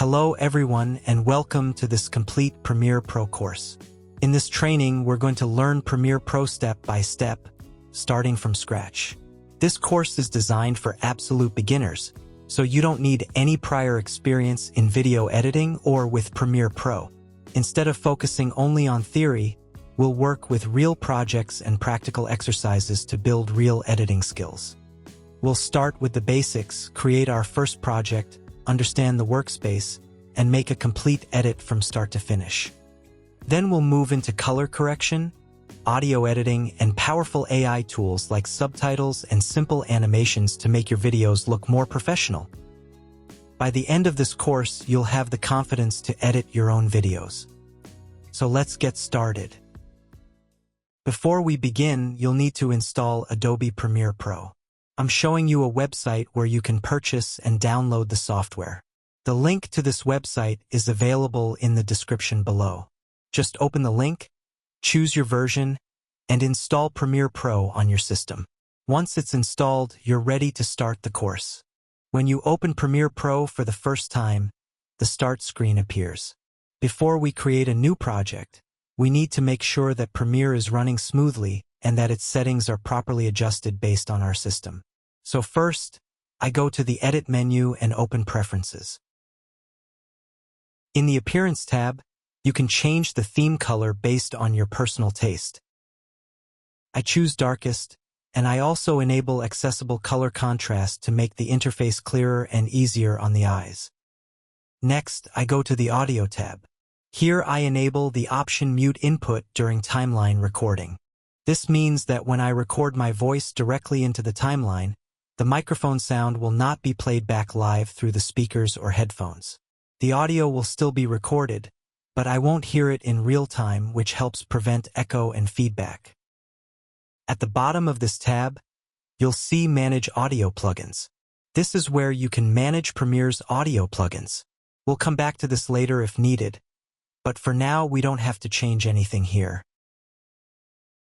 Hello everyone and welcome to this complete Premiere Pro course. In this training, we're going to learn Premiere Pro step by step, starting from scratch. This course is designed for absolute beginners, so you don't need any prior experience in video editing or with Premiere Pro. Instead of focusing only on theory, we'll work with real projects and practical exercises to build real editing skills. We'll start with the basics, create our first project, understand the workspace, and make a complete edit from start to finish. Then we'll move into color correction, audio editing, and powerful AI tools like subtitles and simple animations to make your videos look more professional. By the end of this course, you'll have the confidence to edit your own videos. So let's get started. Before we begin, you'll need to install Adobe Premiere Pro. I'm showing you a website where you can purchase and download the software. The link to this website is available in the description below. Just open the link, choose your version, and install Premiere Pro on your system. Once it's installed, you're ready to start the course. When you open Premiere Pro for the first time, the Start screen appears. Before we create a new project, we need to make sure that Premiere is running smoothly and that its settings are properly adjusted based on our system. So first, I go to the Edit menu and open Preferences. In the Appearance tab, you can change the theme color based on your personal taste. I choose Darkest, and I also enable accessible color contrast to make the interface clearer and easier on the eyes. Next, I go to the Audio tab. Here I enable the option Mute Input during timeline recording. This means that when I record my voice directly into the timeline, the microphone sound will not be played back live through the speakers or headphones. The audio will still be recorded, but I won't hear it in real time, which helps prevent echo and feedback. At the bottom of this tab, you'll see Manage Audio Plugins. This is where you can manage Premiere's audio plugins. We'll come back to this later if needed, but for now we don't have to change anything here.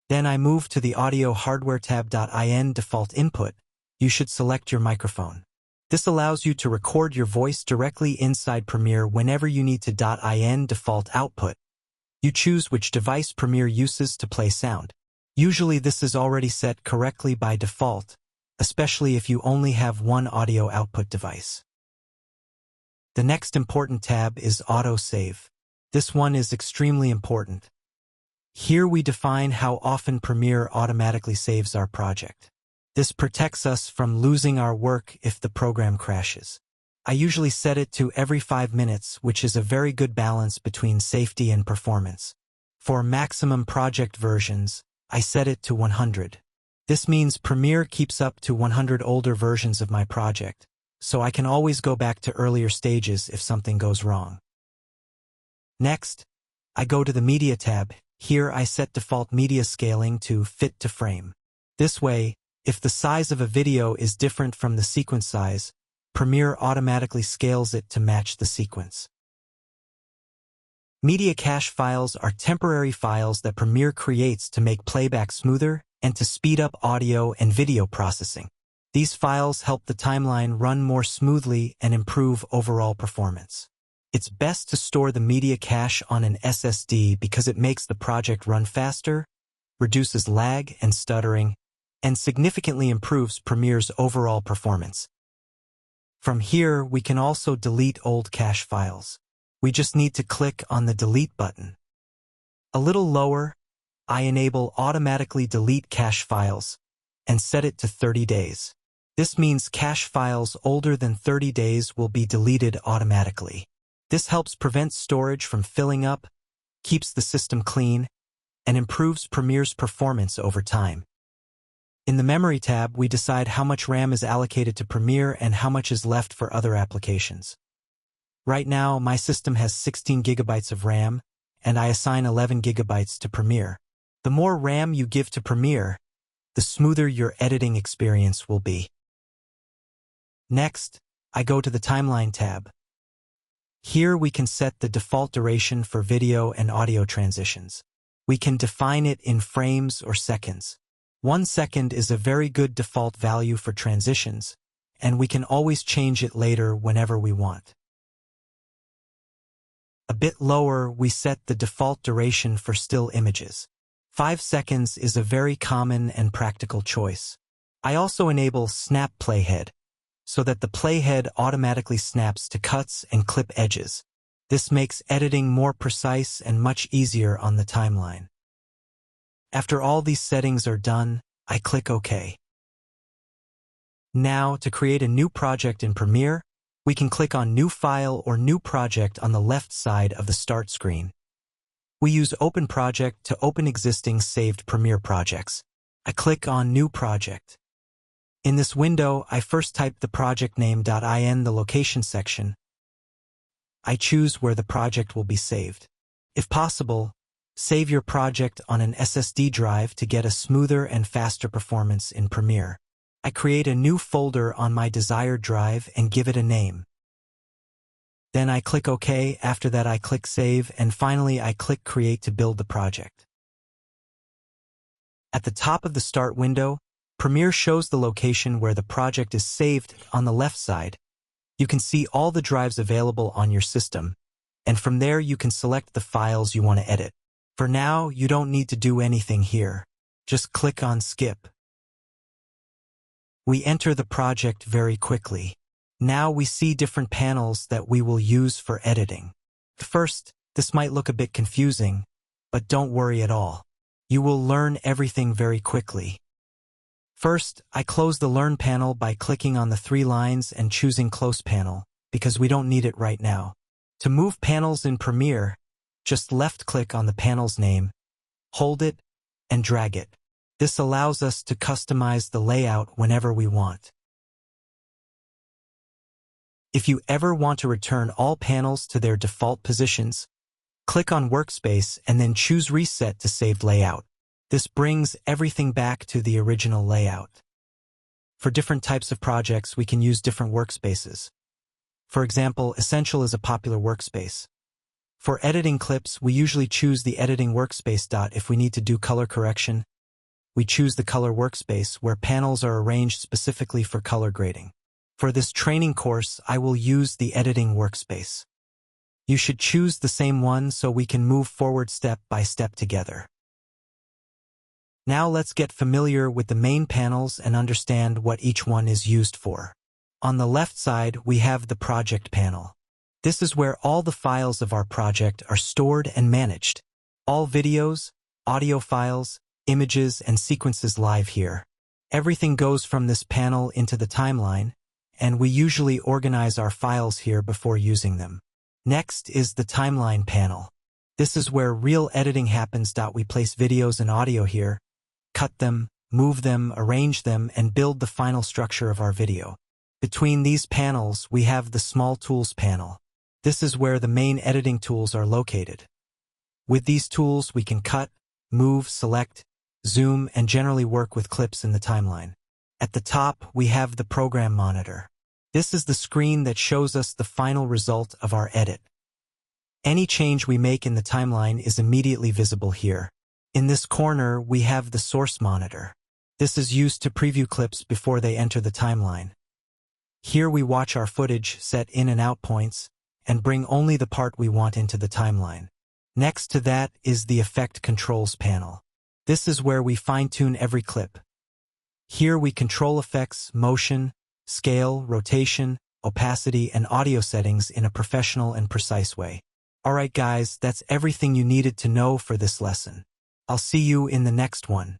Then I move to the Audio Hardware tab. In Default Input, you should select your microphone. This allows you to record your voice directly inside Premiere whenever you need to. In Default Output, you choose which device Premiere uses to play sound. Usually this is already set correctly by default, especially if you only have one audio output device. The next important tab is Auto Save. This one is extremely important. Here we define how often Premiere automatically saves our project. This protects us from losing our work if the program crashes. I usually set it to every 5 minutes, which is a very good balance between safety and performance. For maximum project versions, I set it to 100. This means Premiere keeps up to 100 older versions of my project, so I can always go back to earlier stages if something goes wrong. Next, I go to the Media tab. Here I set default media scaling to Fit to Frame. This way, if the size of a video is different from the sequence size, Premiere automatically scales it to match the sequence. Media cache files are temporary files that Premiere creates to make playback smoother and to speed up audio and video processing. These files help the timeline run more smoothly and improve overall performance. It's best to store the media cache on an SSD because it makes the project run faster, reduces lag and stuttering, and significantly improves Premiere's overall performance. From here, we can also delete old cache files. We just need to click on the Delete button. A little lower, I enable Automatically Delete Cache Files and set it to 30 days. This means cache files older than 30 days will be deleted automatically. This helps prevent storage from filling up, keeps the system clean, and improves Premiere's performance over time. In the Memory tab, we decide how much RAM is allocated to Premiere and how much is left for other applications. Right now, my system has 16 gigabytes of RAM, and I assign 11 gigabytes to Premiere. The more RAM you give to Premiere, the smoother your editing experience will be. Next, I go to the Timeline tab. Here we can set the default duration for video and audio transitions. We can define it in frames or seconds. 1 second is a very good default value for transitions, and we can always change it later whenever we want. A bit lower, we set the default duration for still images. 5 seconds is a very common and practical choice. I also enable Snap Playhead, so that the playhead automatically snaps to cuts and clip edges. This makes editing more precise and much easier on the timeline. After all these settings are done, I click OK. Now, to create a new project in Premiere, we can click on New File or New Project on the left side of the Start screen. We use Open Project to open existing saved Premiere projects. I click on New Project. In this window, I first type the project name .in the location section. I choose where the project will be saved. If possible, save your project on an SSD drive to get a smoother and faster performance in Premiere. I create a new folder on my desired drive and give it a name. Then I click OK, after that I click Save, and finally I click Create to build the project. At the top of the Start window, Premiere shows the location where the project is saved on the left side. You can see all the drives available on your system, and from there you can select the files you want to edit. For now, you don't need to do anything here. Just click on Skip. We enter the project very quickly. Now we see different panels that we will use for editing. At first, this might look a bit confusing, but don't worry at all. You will learn everything very quickly. First, I close the Learn panel by clicking on the 3 lines and choosing Close Panel, because we don't need it right now. To move panels in Premiere, just left-click on the panel's name, hold it, and drag it. This allows us to customize the layout whenever we want. If you ever want to return all panels to their default positions, click on Workspace and then choose Reset to saved layout. This brings everything back to the original layout. For different types of projects, we can use different workspaces. For example, Essential is a popular workspace. For editing clips, we usually choose the editing workspace. If we need to do color correction, we choose the color workspace where panels are arranged specifically for color grading. For this training course, I will use the editing workspace. You should choose the same one so we can move forward step by step together. Now let's get familiar with the main panels and understand what each one is used for. On the left side, we have the Project panel. This is where all the files of our project are stored and managed. All videos, audio files, images, and sequences live here. Everything goes from this panel into the timeline, and we usually organize our files here before using them. Next is the Timeline panel. This is where real editing happens. We place videos and audio here, cut them, move them, arrange them, and build the final structure of our video. Between these panels, we have the Small Tools panel. This is where the main editing tools are located. With these tools, we can cut, move, select, zoom, and generally work with clips in the timeline. At the top, we have the Program Monitor. This is the screen that shows us the final result of our edit. Any change we make in the timeline is immediately visible here. In this corner, we have the Source Monitor. This is used to preview clips before they enter the timeline. Here we watch our footage, set in and out points, and bring only the part we want into the timeline. Next to that is the Effect Controls panel. This is where we fine-tune every clip. Here we control effects, motion, scale, rotation, opacity, and audio settings in a professional and precise way. Alright guys, that's everything you needed to know for this lesson. I'll see you in the next one.